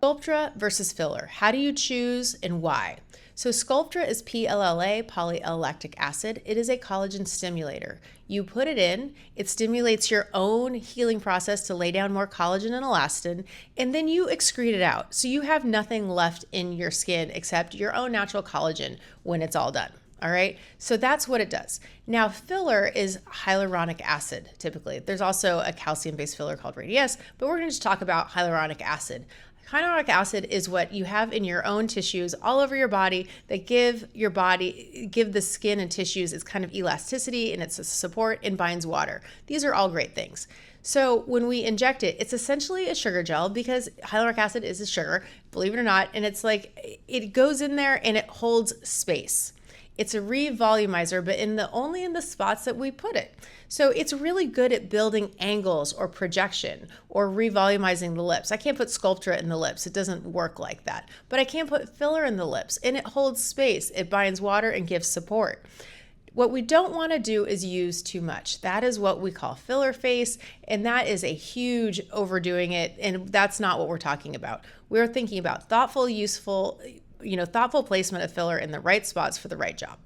Sculptra versus filler. How do you choose and why? So Sculptra is PLLA, polylactic acid. It is a collagen stimulator. You put it in, it stimulates your own healing process to lay down more collagen and elastin, and then you excrete it out. So you have nothing left in your skin except your own natural collagen when it's all done. All right, so that's what it does. Now, filler is hyaluronic acid, typically. There's also a calcium-based filler called Radiesse, but we're gonna just talk about hyaluronic acid. Hyaluronic acid is what you have in your own tissues all over your body that give the skin and tissues its kind of elasticity and its support and binds water. These are all great things. So when we inject it, it's essentially a sugar gel because hyaluronic acid is a sugar, believe it or not, and it's like it goes in there and it holds space. It's a revolumizer, but only in the spots that we put it. So it's really good at building angles or projection or revolumizing the lips. I can't put Sculptra in the lips. It doesn't work like that. But I can put filler in the lips and it holds space. It binds water and gives support. What we don't want to do is use too much. That is what we call filler face, and that is a huge overdoing it, and that's not what we're talking about. We're thinking about thoughtful, useful, thoughtful placement of filler in the right spots for the right job.